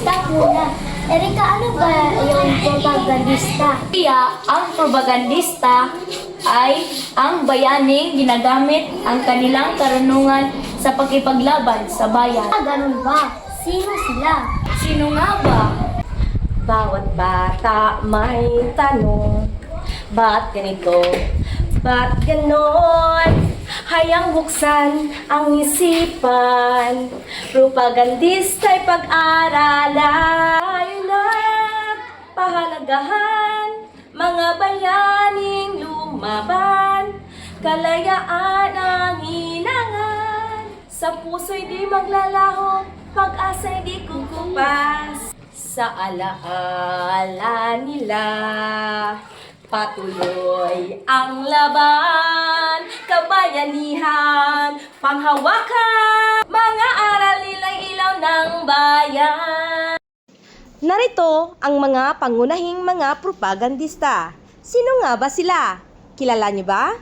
Stop muna. Erika, ano ba yung propagandista? Ang propagandista ay ang bayaning ginagamit ang kanilang karunungan sa pakipaglaban sa bayan. Ganun ba? Sino sila? Sino nga ba? Bawat bata may tanong, ba't ganito? Ba't ganon? Hayang buksan ang isipan, propagandista'y pag-aralan. Tayo na't pahalagahan, mga bayaning lumaban, kalayaan ang hinangan. Sa puso'y di maglalaho, pag-asa'y di kukupas. Sa alaala nila, patuloy ang laban, kabayanihan, panghawakan, mga aral nila'y ilaw ng bayan. Narito ang mga pangunahing mga propagandista. Sino nga ba sila? Kilala niyo ba?